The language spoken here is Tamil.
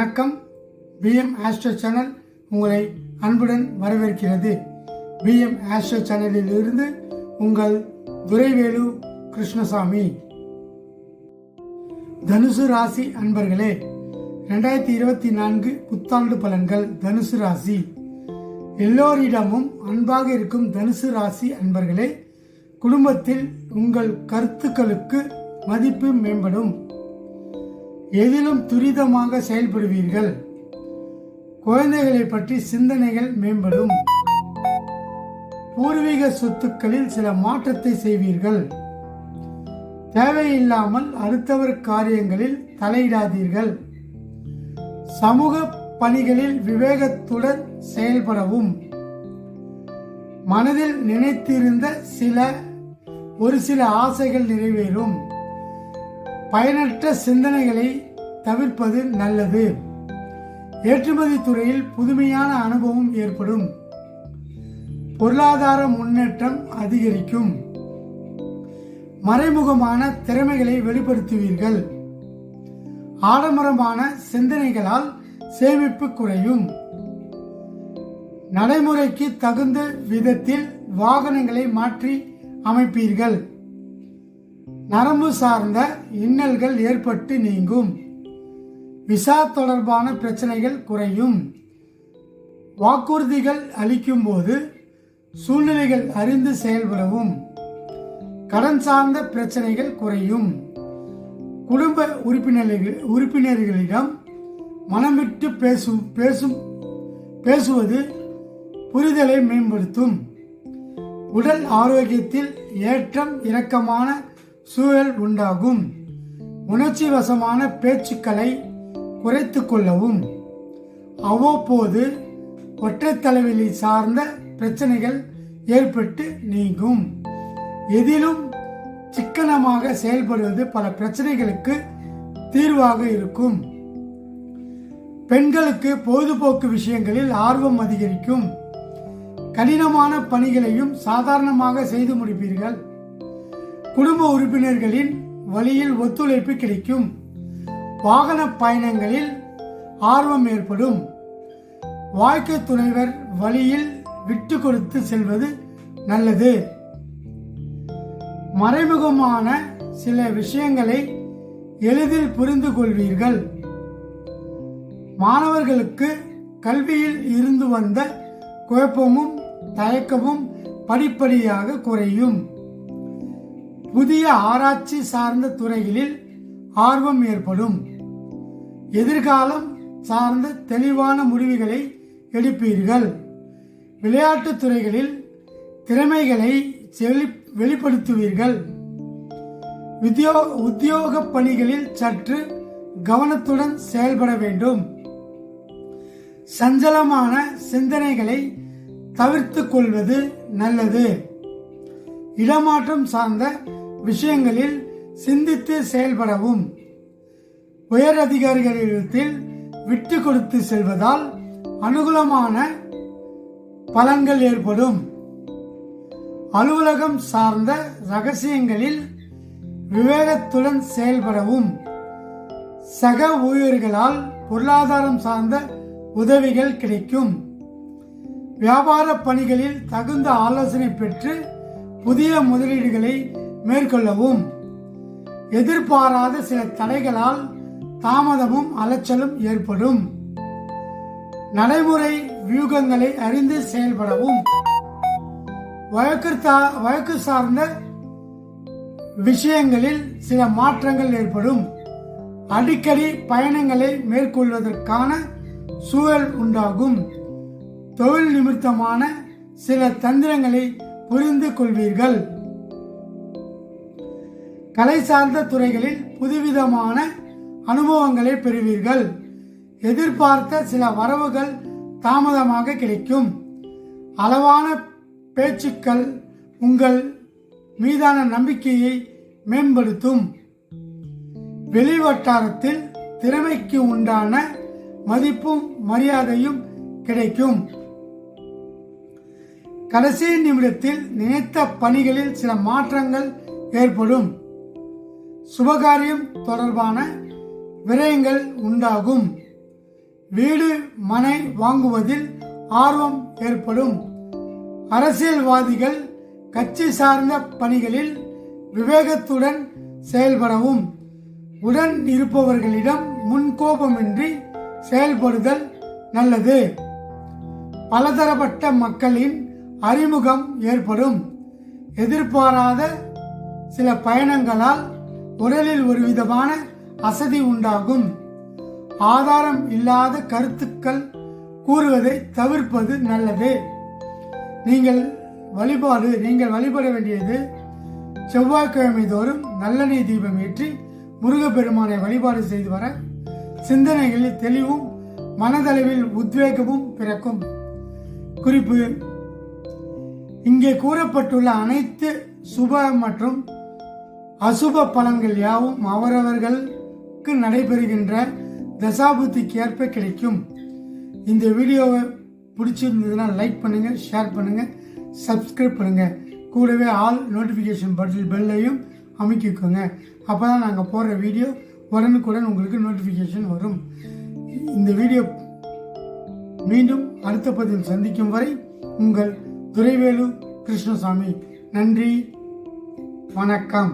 வணக்கம். பிஎம் ஆஸ்ட்ரோ சேனல் உங்களை அன்புடன் வரவேற்கிறது. பிஎம் ஆஸ்ட்ரோ சேனலில் இருந்து உங்கள் துரைவேலு கிருஷ்ணசாமி. தனுசு ராசி அன்பர்களே, 2024 புத்தாண்டு பலன்கள். தனுசு ராசி எல்லோரிடமும் அன்பாக இருக்கும் தனுசு ராசி அன்பர்களே, குடும்பத்தில் உங்கள் கருத்துக்களுக்கு மதிப்பு மேம்படும். எதிலும் துரிதமாக செயல்படுவீர்கள். குழந்தைகளை பற்றி சிந்தனைகள் மேம்படும். பூர்வீக சொத்துக்களில் சில மாற்றத்தை செய்வீர்கள். தேவையில்லாமல் அடுத்தவர் காரியங்களில் தலையிடாதீர்கள். சமூக பணிகளில் விவேகத்துடன் செயல்படவும். மனதில் நினைத்திருந்த ஒரு சில ஆசைகள் நிறைவேறும். பயனற்ற சிந்தனைகளை தவிர்ப்பது நல்லது. ஏற்றுமதி துறையில் புதுமையான அனுபவம் ஏற்படும். பொருளாதார முன்னேற்றம் அதிகரிக்கும். மறைமுகமான திறமைகளை வெளிப்படுத்துவீர்கள். ஆடம்பரமான சிந்தனைகளால் சேமிப்பு குறையும். நடைமுறைக்கு தகுந்த விதத்தில் வாகனங்களை மாற்றி அமைப்பீர்கள். நரம்பு சார்ந்த இன்னல்கள் ஏற்பட்டு நீங்கும். விசா தொடர்பான பிரச்சனைகள் குறையும். வாக்குறுதிகள் அளிக்கும் போது சூழ்நிலைகள் அறிந்து செயல்படவும். கடன் சார்ந்த பிரச்சனைகள் குறையும். குடும்ப உறுப்பினர்களிடம் மனம் விட்டு பேசுவது புரிதலை மேம்படுத்தும். உடல் ஆரோக்கியத்தில் ஏற்றம் இறக்கமான சூழல் உண்டாகும். உணர்ச்சி வசமான பேச்சுக்களை குறைத்து கொள்ளவும். அவ்வப்போது ஒற்றை தலைவலி சார்ந்த பிரச்சனைகள் ஏற்பட்டு நீங்கும். எதிலும் சிக்கனமாக செயல்படுவது பல பிரச்சனைகளுக்கு தீர்வாக இருக்கும். பெண்களுக்கு பொழுதுபோக்கு விஷயங்களில் ஆர்வம் அதிகரிக்கும். கடினமான பணிகளையும் சாதாரணமாக செய்து முடிப்பீர்கள். குடும்ப உறுப்பினர்களின் வழியில் ஒத்துழைப்பு கிடைக்கும். வாகன பயணங்களில் ஆர்வம் ஏற்படும். வாழ்க்கை துணைவர் வழியில் விட்டு கொடுத்து செல்வது நல்லது. மறைமுகமான சில விஷயங்களை எளிதில் புரிந்து கொள்வீர்கள். மாணவர்களுக்கு கல்வியில் இருந்து வந்த குழப்பமும் தயக்கமும் படிப்படியாக குறையும். புதிய ஆராய்ச்சி சார்ந்த துறைகளில் ஆர்வம் ஏற்படும். எதிர்காலம் சார்ந்த தெளிவான முடிவுகளை எடுப்பீர்கள். விளையாட்டுத் துறைகளில் திறமைகளை வெளிப்படுத்துவீர்கள். உத்தியோக பணிகளில் சற்று கவனத்துடன் செயல்பட வேண்டும். சஞ்சலமான சிந்தனைகளை தவிர்த்துக் கொள்வது நல்லது. இடமாற்றம் சார்ந்த விஷயங்களில் சிந்தித்து செயல்படவும். உயர் அதிகாரிகளிடத்தில் விட்டு கொடுத்து செல்வதால் அனுகூலமான பலன்கள் ஏற்படும். அலுவலகம் சார்ந்த ரகசியங்களில் விவேகத்துடன் செயல்படவும். சக ஊழியர்களால் பொருளாதாரம் சார்ந்த உதவிகள் கிடைக்கும். வியாபார பணிகளில் தகுந்த ஆலோசனை பெற்று புதிய முதலீடுகளை மேற்கொள்ளவும். எதிர்பாராத சில தடைகளால் தாமதமும் அலைச்சலும் ஏற்படும். நடைமுறை வியூகங்களை அறிந்து செயல்படவும். வழக்கு சார்ந்த விஷயங்களில் சில மாற்றங்கள் ஏற்படும். அடிக்கடி பயணங்களை மேற்கொள்வதற்கான சூழல் உண்டாகும். தொழில் நிமித்தமான சில தந்திரங்களை புரிந்து கொள்வீர்கள். கலை சார்ந்த துறைகளில் புதுவிதமான அனுபவங்களை பெறுவீர்கள். எதிர்பார்த்த சில வரவுகள் தாமதமாக கிடைக்கும். அளவான பேச்சுக்கள் உங்கள் மீதான நம்பிக்கையை மேம்படுத்தும். வெளிவட்டாரத்தில் திறமைக்கு உண்டான மதிப்பும் மரியாதையும் கிடைக்கும். கடைசி நிமிடத்தில் நினைத்த பணிகளில் சில மாற்றங்கள் ஏற்படும். சுபகாரியம் தொடர்பான விரயங்கள் உண்டாகும். வீடு மனை வாங்குவதில் ஆர்வம் ஏற்படும். அரசியல்வாதிகள் கட்சி சார்ந்த பணிகளில் விவேகத்துடன் செயல்படவும், உடன் இருப்பவர்களிடம் முன்கோபமின்றி செயல்படுதல் நல்லது. பலதரப்பட்ட மக்களின் அறிமுகம் ஏற்படும். எதிர்பாராத சில பயணங்களால் உடலில் ஒரு விதமான அசதி உண்டாகும். ஆதாரம் இல்லாத கருத்துக்கள் கூறுவதை தவிர்ப்பது நல்லது. நீங்கள் வழிபட வேண்டியது செவ்வாய்க்கிழமை தோறும் நல்லெண்ணெய் தீபம் ஏற்றி முருகப்பெருமானை வழிபாடு செய்து வர சிந்தனைகளில் தெளிவும் மனதளவில் உத்வேகமும் பிறக்கும். குறிப்பு: இங்கே கூறப்பட்டுள்ள அனைத்து சுப மற்றும் அசுப பலன்கள் யாவும் அவரவர்களுக்கு நடைபெறுகின்ற தசாபுத்திக்கு ஏற்ப கிடைக்கும். இந்த வீடியோவை பிடிச்சிருந்ததுன்னா லைக் பண்ணுங்க, ஷேர் பண்ணுங்க, சப்ஸ்கிரைப் பண்ணுங்க. கூடவே ஆல் நோட்டிஃபிகேஷன் பெல்லையும் அமைக்கிக்கோங்க. அப்போதான் நாங்கள் போடுற வீடியோ உடனுக்குடன் உங்களுக்கு நோட்டிஃபிகேஷன் வரும். இந்த வீடியோ மீண்டும் அடுத்த பதிவில் சந்திக்கும் வரை உங்கள் துரைவேலு கிருஷ்ணசாமி. நன்றி, வணக்கம்.